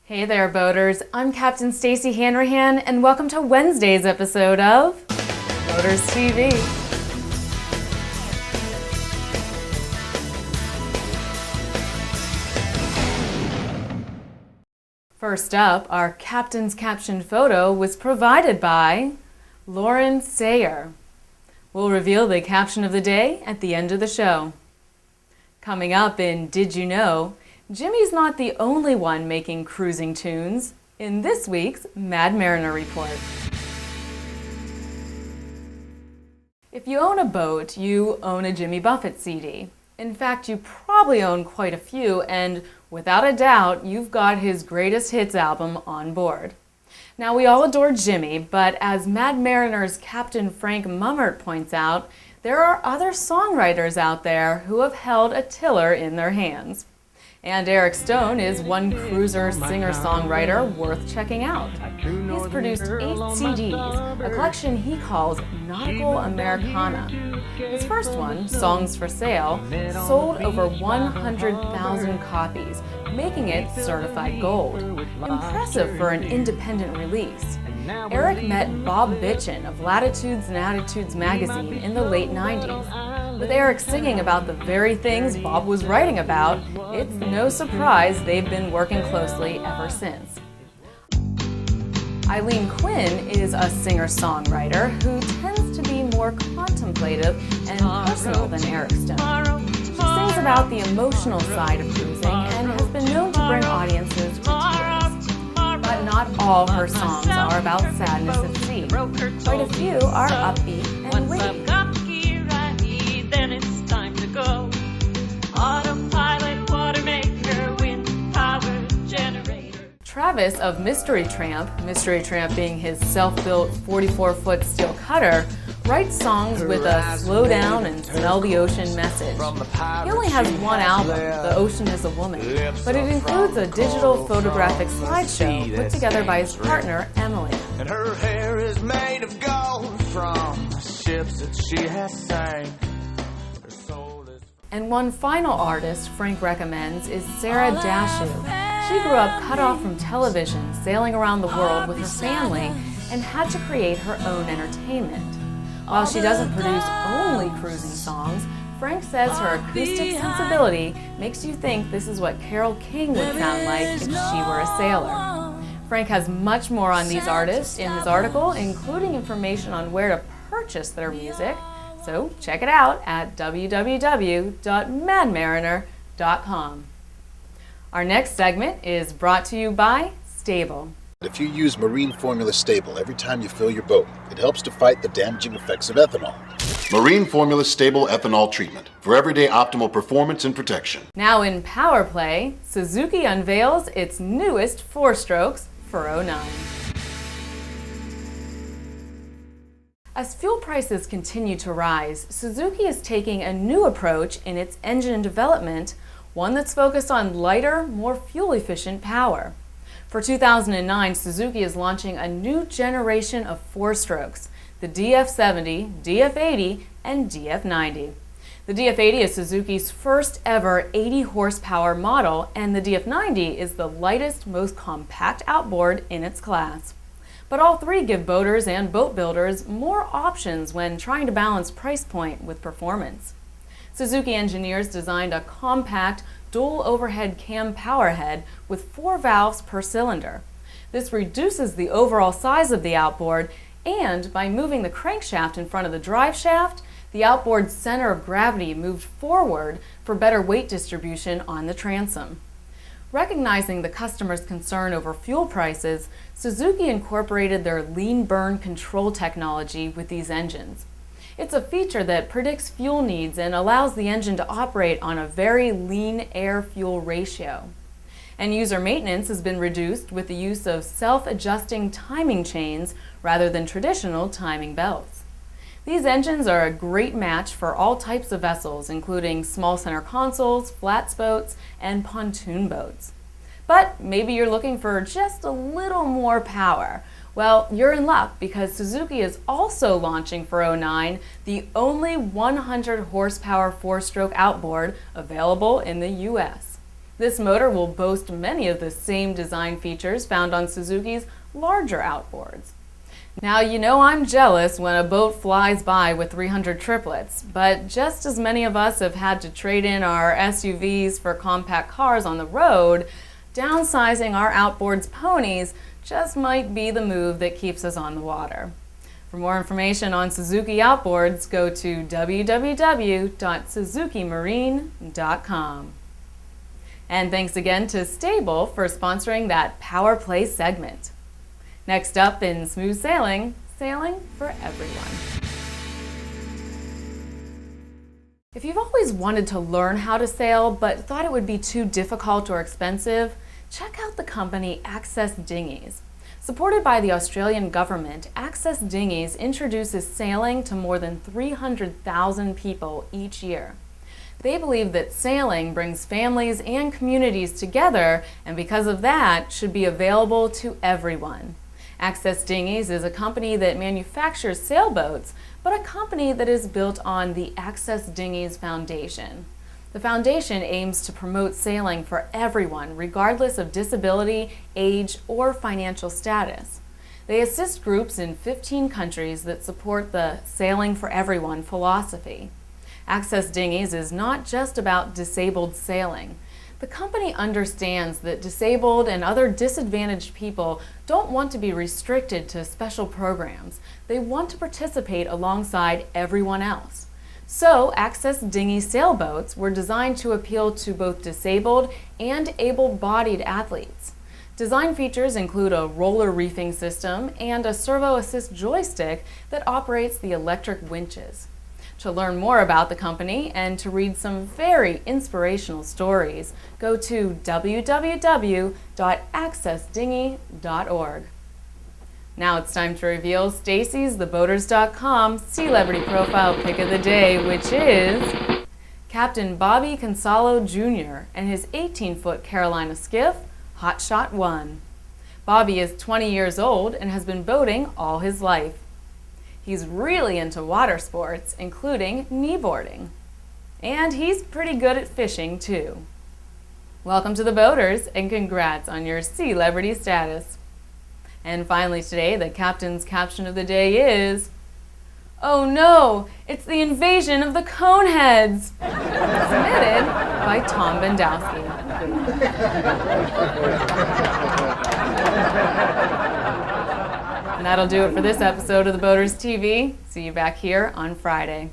Hey there, boaters. I'm Captain Stacey Hanrahan, and welcome to Wednesday's episode of Boaters TV. First up, our Captain's Caption photo was provided by Lauren Sayer. We'll reveal the caption of the day at the end of the show. Coming up in Did You Know? Jimmy's not the only one making cruising tunes in this week's Mad Mariner Report. If you own a boat, you own a Jimmy Buffett CD. In fact, you probably own quite a few, and without a doubt, you've got his greatest hits album on board. Now, we all adore Jimmy, but as Mad Mariner's Captain Frank Mummert points out, there are other songwriters out there who have held a tiller in their hands. And Eric Stone is one cruiser singer-songwriter worth checking out. He's produced 8 CDs, a collection he calls Nautical Americana. His first one, Songs for Sale, sold over 100,000 copies, making it certified gold. Impressive for an independent release. Eric met Bob Bitchin of Latitudes and Attitudes magazine in the late 90s. With Eric singing about the very things Bob was writing about, it's no surprise they've been working closely ever since. Eileen Quinn is a singer-songwriter who tends to be more contemplative and personal than Eric Stone. She sings about the emotional side of cruising and has been known to bring audiences to tears. But not all her songs are about sadness at sea. Quite a few are upbeat and witty. Then it's time to go. Autopilot, water maker, wind power generator. Travis of Mystery Tramp being his self-built 44-foot steel cutter, writes songs with a slow down and smell the ocean message. He only has one album, The Ocean is a Woman, but it includes a digital photographic slideshow put together by his partner, Emily. And her hair is made of gold from the ships that she has sank. And one final artist Frank recommends is Sarah Dashu. She grew up cut off from television, sailing around the world with her family, and had to create her own entertainment. While she doesn't produce only cruising songs, Frank says her acoustic sensibility makes you think this is what Carole King would sound like if she were a sailor. Frank has much more on these artists in his article, including information on where to purchase their music. So check it out at www.madmariner.com. Our next segment is brought to you by Sta-Bil. If you use marine formula Sta-Bil every time you fill your boat, it helps to fight the damaging effects of ethanol. Marine formula Sta-Bil ethanol treatment for everyday optimal performance and protection. Now in Power Play, Suzuki unveils its newest 4-strokes for 09. As fuel prices continue to rise, Suzuki is taking a new approach in its engine development, one that's focused on lighter, more fuel-efficient power. For 2009, Suzuki is launching a new generation of 4-strokes, the DF70, DF80, and DF90. The DF80 is Suzuki's first ever 80 horsepower model, and the DF90 is the lightest, most compact outboard in its class. But all three give boaters and boat builders more options when trying to balance price point with performance. Suzuki engineers designed a compact, dual overhead cam powerhead with 4 valves per cylinder. This reduces the overall size of the outboard, and by moving the crankshaft in front of the drive shaft, the outboard's center of gravity moved forward for better weight distribution on the transom. Recognizing the customer's concern over fuel prices, Suzuki incorporated their lean burn control technology with these engines. It's a feature that predicts fuel needs and allows the engine to operate on a very lean air-fuel ratio. And user maintenance has been reduced with the use of self-adjusting timing chains rather than traditional timing belts. These engines are a great match for all types of vessels, including small center consoles, flats boats, and pontoon boats. But maybe you're looking for just a little more power. Well, you're in luck because Suzuki is also launching for 09 the only 100 horsepower 4-stroke outboard available in the US. This motor will boast many of the same design features found on Suzuki's larger outboards. Now, you know I'm jealous when a boat flies by with 300 triplets, but just as many of us have had to trade in our SUVs for compact cars on the road, downsizing our outboards ponies just might be the move that keeps us on the water. For more information on Suzuki outboards, go to www.suzukimarine.com. And thanks again to Sta-Bil for sponsoring that Power Play segment. Next up in Smooth Sailing, sailing for everyone. If you've always wanted to learn how to sail but thought it would be too difficult or expensive, check out the company Access Dinghies. Supported by the Australian government, Access Dinghies introduces sailing to more than 300,000 people each year. They believe that sailing brings families and communities together, and because of that, should be available to everyone. Access Dinghies is a company that manufactures sailboats, but a company that is built on the Access Dinghies Foundation. The foundation aims to promote sailing for everyone, regardless of disability, age, or financial status. They assist groups in 15 countries that support the Sailing for Everyone philosophy. Access Dinghies is not just about disabled sailing. The company understands that disabled and other disadvantaged people don't want to be restricted to special programs. They want to participate alongside everyone else. So, Access Dinghy sailboats were designed to appeal to both disabled and able-bodied athletes. Design features include a roller reefing system and a servo-assist joystick that operates the electric winches. To learn more about the company and to read some very inspirational stories, go to www.accessdinghy.org. Now it's time to reveal Stacey's TheBoaters.com Sealebrity Profile Pick of the Day, which is Captain Bobby Consalo Jr. and his 18-foot Carolina skiff, Hotshot 1. Bobby is 20 years old and has been boating all his life. He's really into water sports, including kneeboarding. And he's pretty good at fishing, too. Welcome to the Boaters, and congrats on your Sealebrity status. And finally today, the captain's caption of the day is, "Oh no, it's the invasion of the Canoe-heads!" Submitted by Tom Bendowski. And that'll do it for this episode of the Boaters TV. See you back here on Friday.